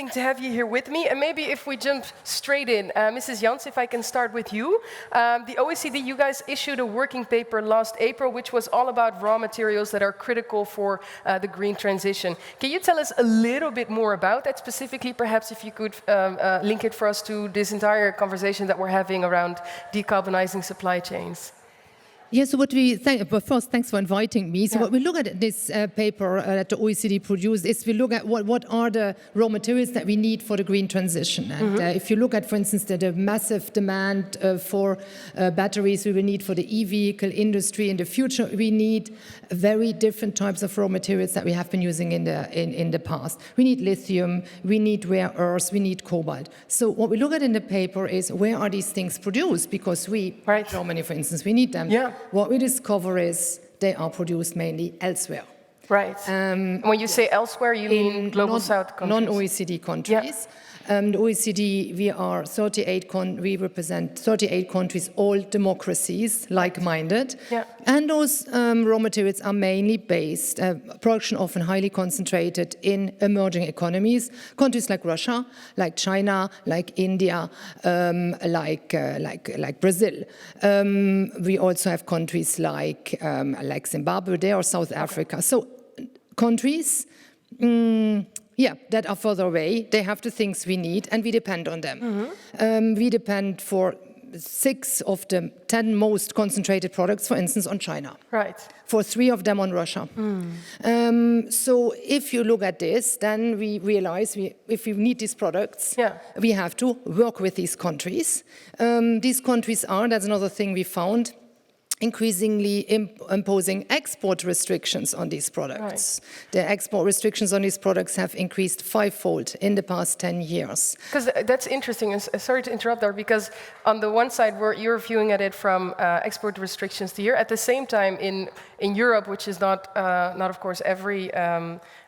interesting to have you here with me. And maybe if we jump straight in, Mrs. Jans, if I can start with you. The OECD, you guys issued a working paper last April, which was all about raw materials that are critical for the green transition. Can you tell us a little bit more about that specifically? Perhaps if you could link it for us to this entire conversation that we're having around decarbonizing supply chains. Yes, so what we think, but first, thanks for inviting me. So what we look at this paper that the OECD produced is we look at what are the raw materials that we need for the green transition. And if you look at, for instance, the massive demand for batteries we will need for the e-vehicle industry in the future, we need very different types of raw materials that we have been using in the past. We need lithium, we need rare earths, we need cobalt. So what we look at in the paper is where are these things produced? Because we, Germany, for instance, we need them. Yeah. What we discover is they are produced mainly elsewhere. Right. When you say elsewhere, you mean Global South countries? Non-OECD countries. The OECD, we represent 38 countries, all democracies, like-minded. Yeah. And those raw materials are mainly based, production often highly concentrated in emerging economies, countries like Russia, like China, like India, like Brazil. We also have countries like Zimbabwe or South Africa. So countries that are further away, they have the things we need, and we depend on them. We depend for 6 of the 10 most concentrated products, for instance, on China. Right. For 3 of them on Russia. So if you look at this, then we realize if we need these products, we have to work with these countries. These countries are, that's another thing we found, increasingly imposing export restrictions on these products. Right. The export restrictions on these products have increased 5-fold in the past 10 years. Because that's interesting, and sorry to interrupt there, because on the one side, you're viewing at it from export restrictions to here. At the same time, in Europe, which is not of course every,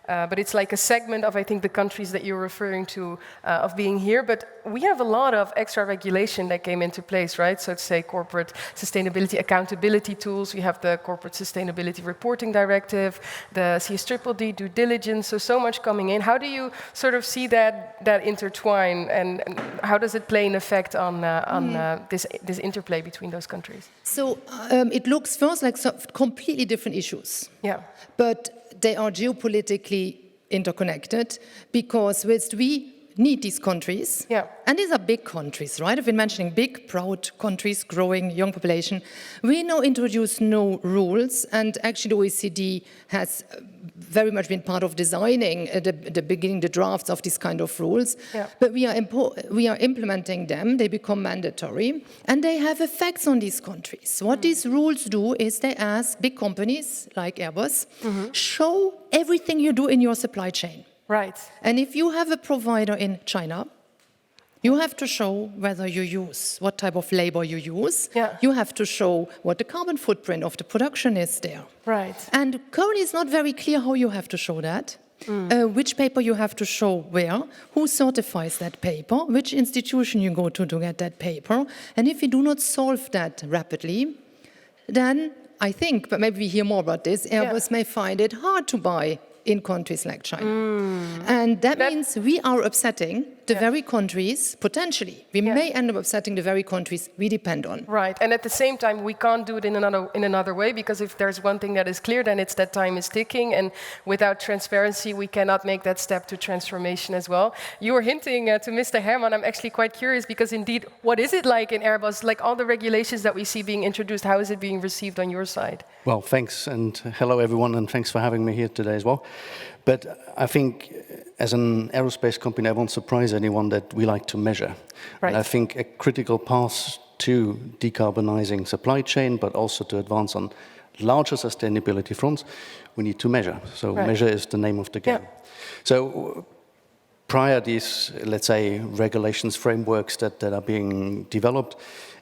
but it's like a segment of, I think, the countries that you're referring to of being here. But we have a lot of extra regulation that came into place, right? So to say corporate sustainability accountability tools. We have the Corporate Sustainability Reporting Directive, the CSDDD due diligence, so much coming in. How do you sort of see that intertwine, and how does it play an effect on this interplay between those countries? So it looks first like completely different issues. Yeah. But they are geopolitically interconnected because whilst we need these countries, and these are big countries, right? I've been mentioning big, proud countries, growing, young population. We now introduce no rules, and actually the OECD has very much been part of designing the drafts of these kind of rules. Yeah. But we are implementing them, they become mandatory, and they have effects on these countries. What these rules do is they ask big companies like Airbus, show everything you do in your supply chain. Right. And if you have a provider in China, you have to show whether you use, what type of labor you use. Yeah. You have to show what the carbon footprint of the production is there. Right. And currently it's not very clear how you have to show that. Which paper you have to show where, who certifies that paper, which institution you go to get that paper. And if you do not solve that rapidly, then I think, but maybe we hear more about this, Airbus may find it hard to buy in countries like China. And that means we are upsetting the very countries, potentially. We may end up upsetting the very countries we depend on. Right, and at the same time, we can't do it in another way, because if there's one thing that is clear, then it's that time is ticking, and without transparency, we cannot make that step to transformation as well. You were hinting to Mr. Herman, I'm actually quite curious, because indeed, what is it like in Airbus? Like all the regulations that we see being introduced, how is it being received on your side? Well, thanks, and hello everyone, and thanks for having me here today as well. But I think as an aerospace company, I won't surprise anyone that we like to measure. Right. And I think a critical path to decarbonizing supply chain, but also to advance on larger sustainability fronts, we need to measure. So measure is the name of the game. Yeah. So prior these, let's say, regulations, frameworks that are being developed,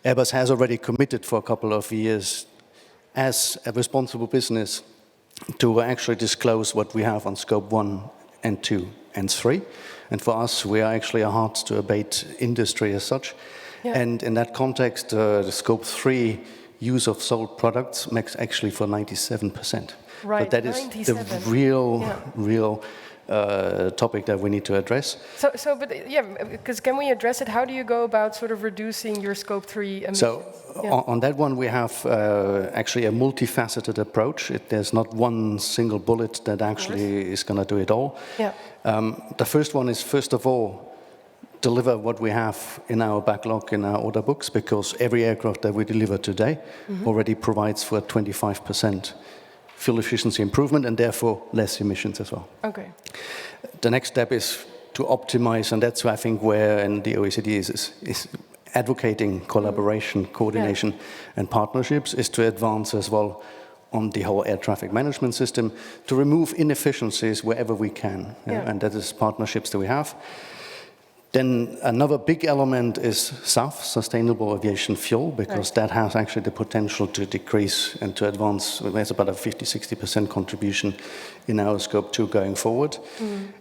Airbus has already committed for a couple of years as a responsible business to actually disclose what we have on scope 1 and 2 and 3. And for us, we are actually a hard-to-abate industry as such. Yeah. And in that context, the scope 3 use of sold products makes actually for 97%. Right, but that is 97. The real topic that we need to address. But yeah, because can we address it? How do you go about sort of reducing your Scope 3 emissions? So on that one, we have actually a multifaceted approach. There's not one single bullet that actually is going to do it all. Yeah. The first one is, first of all, deliver what we have in our backlog, in our order books, because every aircraft that we deliver today already provides for a 25% fuel efficiency improvement and therefore less emissions as well. Okay. The next step is to optimize, and that's I think where and the OECD is advocating collaboration, coordination, and partnerships, is to advance as well on the whole air traffic management system to remove inefficiencies wherever we can, and that is partnerships that we have. Then another big element is SAF, Sustainable Aviation Fuel, because that has actually the potential to decrease and to advance. There's about a 50-60% contribution in our Scope 2 going forward.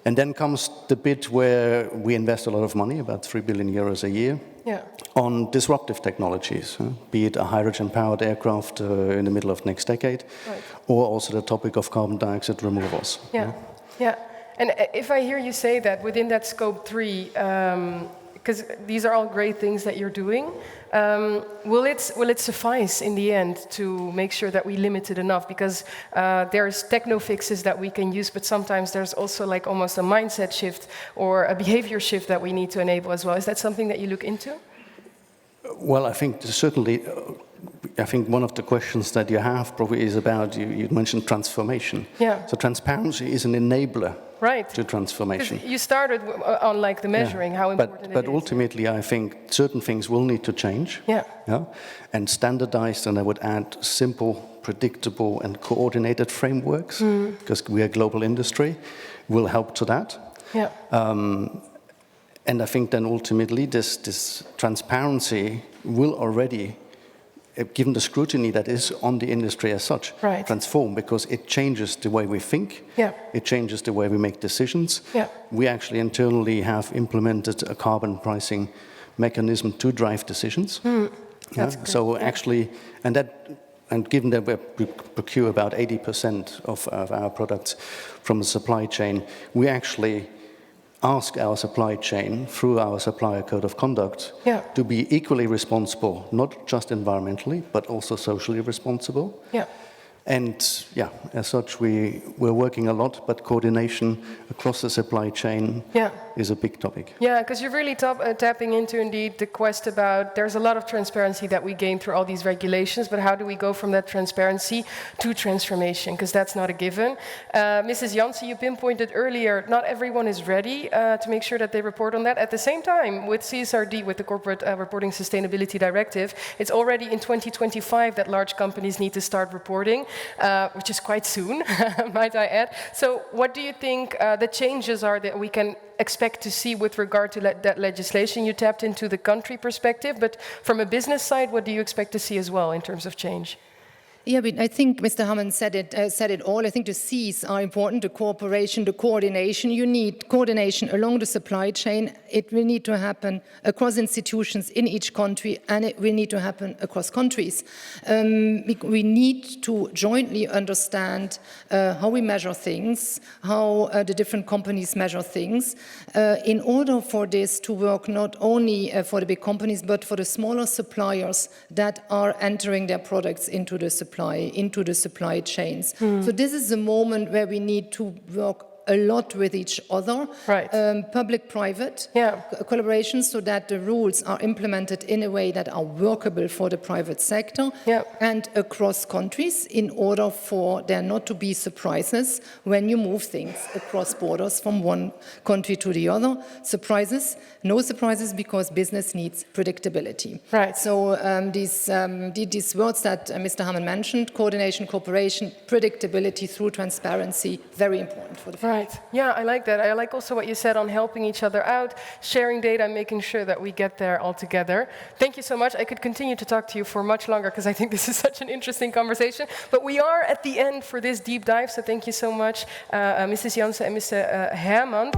And then comes the bit where we invest a lot of money, about 3 billion euros a year, on disruptive technologies, be it a hydrogen-powered aircraft in the middle of next decade, or also the topic of carbon dioxide removals. Yeah. And if I hear you say that within that Scope 3, because these are all great things that you're doing, will it suffice in the end to make sure that we limit it enough? Because there's techno fixes that we can use, but sometimes there's also like almost a mindset shift or a behavior shift that we need to enable as well. Is that something that you look into? Well, I think certainly. I think one of the questions that you have probably is about, you mentioned transformation. Yeah. So transparency is an enabler to transformation. You started on like the measuring, how important it is. But ultimately, I think certain things will need to change. And standardized, and I would add simple, predictable, and coordinated frameworks, because we are a global industry, will help to that. And I think then ultimately this transparency will already, given the scrutiny that is on the industry as such, transform, because it changes the way we think, it changes the way we make decisions. We actually internally have implemented a carbon pricing mechanism to drive decisions. So actually, and given that we procure about 80% of our products from the supply chain, we actually ask our supply chain, through our supplier code of conduct, to be equally responsible, not just environmentally, but also socially responsible. And as such, we're working a lot, but coordination across the supply chain is a big topic. Yeah, because you're really tapping into, indeed, the quest about, there's a lot of transparency that we gain through all these regulations, but how do we go from that transparency to transformation? Because that's not a given. Mrs. Janssen, you pinpointed earlier, not everyone is ready to make sure that they report on that. At the same time, with CSRD, with the Corporate Reporting Sustainability Directive, it's already in 2025 that large companies need to start reporting. Which is quite soon, might I add. So what do you think the changes are that we can expect to see with regard to that legislation? You tapped into the country perspective, but from a business side, what do you expect to see as well in terms of change? Yeah, but I think Mr. Hammond said it all. I think the C's are important, the cooperation, the coordination. You need coordination along the supply chain. It will need to happen across institutions in each country, and it will need to happen across countries. We need to jointly understand how we measure things, how the different companies measure things, in order for this to work not only for the big companies, but for the smaller suppliers that are entering their products into the supply chains. So this is a moment where we need to work a lot with each other, public-private collaboration, so that the rules are implemented in a way that are workable for the private sector and across countries, in order for there not to be surprises when you move things across borders from one country to the other. No surprises, because business needs predictability. So these words that Mr. Hammond mentioned, coordination, cooperation, predictability through transparency, very important for the Yeah, I like that. I like also what you said on helping each other out, sharing data, and making sure that we get there all together. Thank you so much. I could continue to talk to you for much longer, because I think this is such an interesting conversation. But we are at the end for this deep dive, so thank you so much, Mrs. Janssen and Mr. Herman.